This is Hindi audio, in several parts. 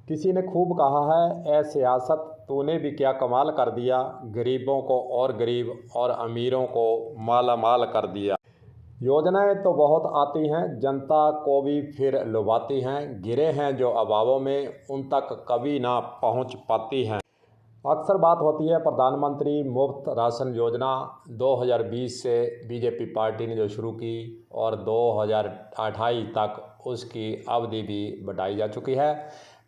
किसी ने खूब कहा है, ए सियासत तूने भी क्या कमाल कर दिया, गरीबों को और गरीब और अमीरों को माला माल कर दिया। योजनाएं तो बहुत आती हैं, जनता को भी फिर लुभाती हैं, गिरे हैं जो अभावों में उन तक कभी ना पहुंच पाती हैं। अक्सर बात होती है प्रधानमंत्री मुफ्त राशन योजना 2020 से बीजेपी पार्टी ने जो शुरू की और 2028 तक उसकी अवधि भी बढ़ाई जा चुकी है।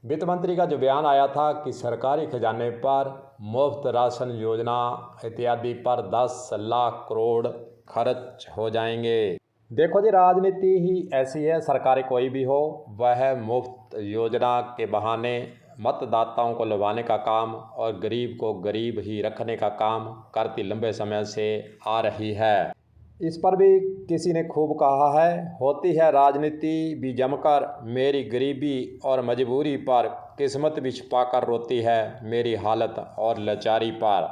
वित्त मंत्री का जो बयान आया था कि सरकारी खजाने पर मुफ्त राशन योजना इत्यादि पर 10 लाख करोड़ खर्च हो जाएंगे। देखो जी, राजनीति ही ऐसी है, सरकारी कोई भी हो वह मुफ्त योजना के बहाने मतदाताओं को लुभाने का काम और गरीब को गरीब ही रखने का काम करती लंबे समय से आ रही है। इस पर भी किसी ने खूब कहा है, होती है राजनीति भी जमकर, मेरी गरीबी और मजबूरी पर किस्मत भी छुपा कर रोती है, मेरी हालत और लाचारी पर।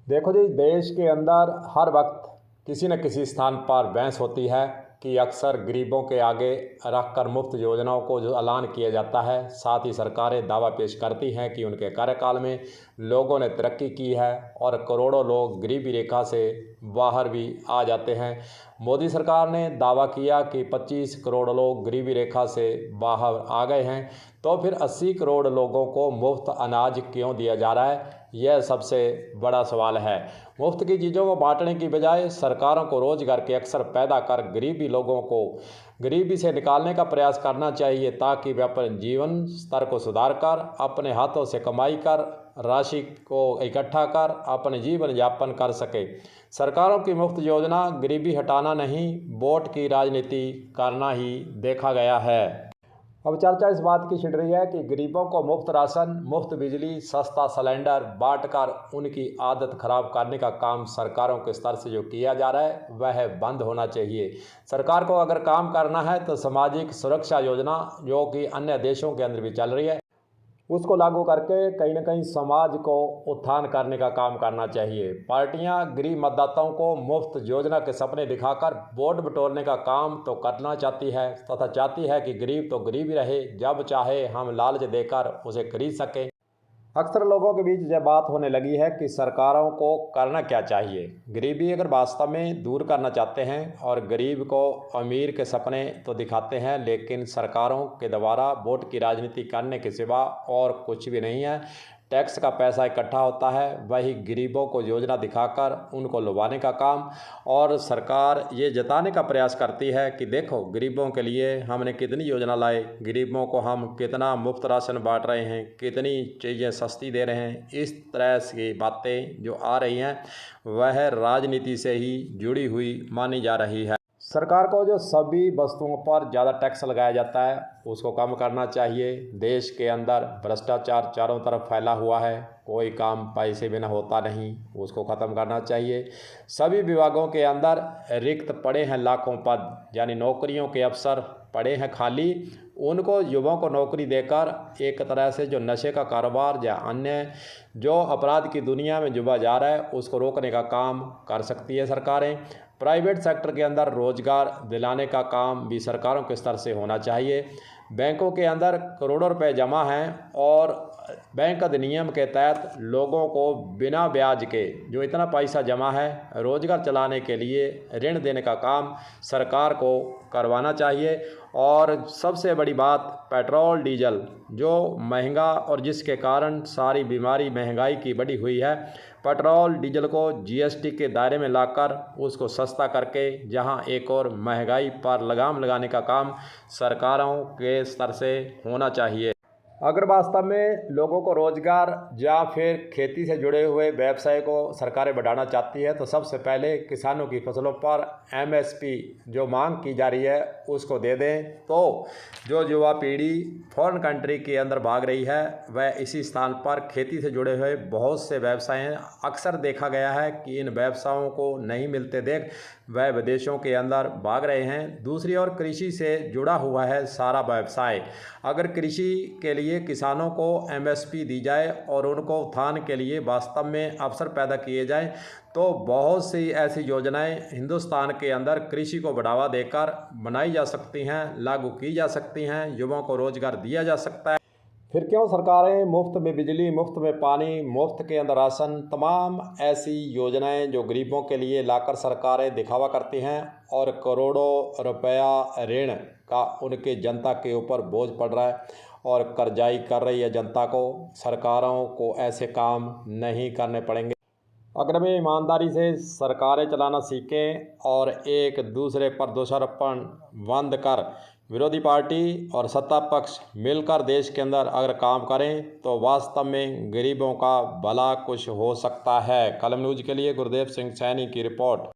देखो जी, देश के अंदर हर वक्त किसी न किसी स्थान पर बहस होती है कि अक्सर गरीबों के आगे रखकर मुफ्त योजनाओं को जो ऐलान किया जाता है, साथ ही सरकारें दावा पेश करती हैं कि उनके कार्यकाल में लोगों ने तरक्की की है और करोड़ों लोग गरीबी रेखा से बाहर भी आ जाते हैं। मोदी सरकार ने दावा किया कि 25 करोड़ लोग गरीबी रेखा से बाहर आ गए हैं, तो फिर 80 करोड़ लोगों को मुफ्त अनाज क्यों दिया जा रहा है, यह सबसे बड़ा सवाल है। मुफ्त की चीज़ों को बांटने की बजाय सरकारों को रोजगार के अवसर पैदा कर गरीबी लोगों को गरीबी से निकालने का प्रयास करना चाहिए, ताकि वे अपने जीवन स्तर को सुधार कर अपने हाथों से कमाई कर राशि को इकट्ठा कर अपने जीवन यापन कर सके। सरकारों की मुफ्त योजना गरीबी हटाना नहीं, वोट की राजनीति करना ही देखा गया है। अब चर्चा इस बात की छिड़ रही है कि गरीबों को मुफ्त राशन, मुफ्त बिजली, सस्ता सिलेंडर बांटकर उनकी आदत खराब करने का काम सरकारों के स्तर से जो किया जा रहा है वह बंद होना चाहिए। सरकार को अगर काम करना है तो सामाजिक सुरक्षा योजना, जो कि अन्य देशों के अंदर भी चल रही है, उसको लागू करके कहीं ना कहीं समाज को उत्थान करने का काम करना चाहिए। पार्टियां गरीब मतदाताओं को मुफ्त योजना के सपने दिखाकर वोट बटोरने का काम तो करना चाहती है तथा चाहती है कि गरीब तो गरीब ही रहे, जब चाहे हम लालच देकर उसे खरीद सकें। अक्सर लोगों के बीच यह बात होने लगी है कि सरकारों को करना क्या चाहिए। गरीबी अगर वास्तव में दूर करना चाहते हैं और गरीब को अमीर के सपने तो दिखाते हैं, लेकिन सरकारों के द्वारा वोट की राजनीति करने के सिवा और कुछ भी नहीं है। टैक्स का पैसा इकट्ठा होता है, वही गरीबों को योजना दिखाकर उनको लुभाने का काम, और सरकार ये जताने का प्रयास करती है कि देखो गरीबों के लिए हमने कितनी योजना लाए, गरीबों को हम कितना मुफ्त राशन बांट रहे हैं, कितनी चीज़ें सस्ती दे रहे हैं। इस तरह की बातें जो आ रही हैं वह राजनीति से ही जुड़ी हुई मानी जा रही है। सरकार को जो सभी वस्तुओं पर ज़्यादा टैक्स लगाया जाता है उसको कम करना चाहिए। देश के अंदर भ्रष्टाचार चारों तरफ फैला हुआ है, कोई काम पैसे बिना होता नहीं, उसको ख़त्म करना चाहिए। सभी विभागों के अंदर रिक्त पड़े हैं लाखों पद, यानी नौकरियों के अवसर पड़े हैं खाली, उनको युवाओं को नौकरी देकर एक तरह से जो नशे का कारोबार या अन्य जो अपराध की दुनिया में जुबा जा रहा है उसको रोकने का काम कर सकती है सरकारें। प्राइवेट सेक्टर के अंदर रोजगार दिलाने का काम भी सरकारों के स्तर से होना चाहिए। बैंकों के अंदर करोड़ों रुपए जमा हैं और बैंक अधिनियम के तहत लोगों को बिना ब्याज के जो इतना पैसा जमा है रोजगार चलाने के लिए ऋण देने का काम सरकार को करवाना चाहिए। और सबसे बड़ी बात, पेट्रोल डीजल जो महंगा और जिसके कारण सारी बीमारी महंगाई की बढ़ी हुई है, पेट्रोल डीजल को जीएसटी के दायरे में लाकर उसको सस्ता करके जहां एक और महंगाई पर लगाम लगाने का काम सरकारों के स्तर से होना चाहिए। अगर वास्तव में लोगों को रोजगार या फिर खेती से जुड़े हुए व्यवसाय को सरकारें बढ़ाना चाहती है तो सबसे पहले किसानों की फसलों पर एमएसपी जो मांग की जा रही है उसको दे दें, तो जो युवा पीढ़ी फॉरेन कंट्री के अंदर भाग रही है वह इसी स्थान पर खेती से जुड़े हुए बहुत से व्यवसाय हैं। अक्सर देखा गया है कि इन व्यवसायों को नहीं मिलते देख वह विदेशों के अंदर भाग रहे हैं। दूसरी ओर कृषि से जुड़ा हुआ है सारा व्यवसाय। अगर कृषि के लिए लिए किसानों को एमएसपी दी जाए और उनको उत्थान के लिए वास्तव में अवसर पैदा किए जाएं, तो बहुत सी ऐसी योजनाएं हिंदुस्तान के अंदर कृषि को बढ़ावा देकर बनाई जा सकती हैं, लागू की जा सकती हैं, युवाओं को रोजगार दिया जा सकता है। फिर क्यों सरकारें मुफ्त में बिजली, मुफ्त में पानी, मुफ्त के अंदर राशन, तमाम ऐसी योजनाएं जो गरीबों के लिए लाकर सरकारें दिखावा करती हैं और करोड़ों रुपया ऋण का उनके जनता के ऊपर बोझ पड़ रहा है और कर्जाई कर रही है जनता को। सरकारों को ऐसे काम नहीं करने पड़ेंगे। अगर वे ईमानदारी से सरकारें चलाना सीखें और एक दूसरे पर दोषारोपण बंद कर विरोधी पार्टी और सत्ता पक्ष मिलकर देश के अंदर अगर काम करें तो वास्तव में गरीबों का भला कुछ हो सकता है। कलम न्यूज़ के लिए गुरदेव सिंह सैनी की रिपोर्ट।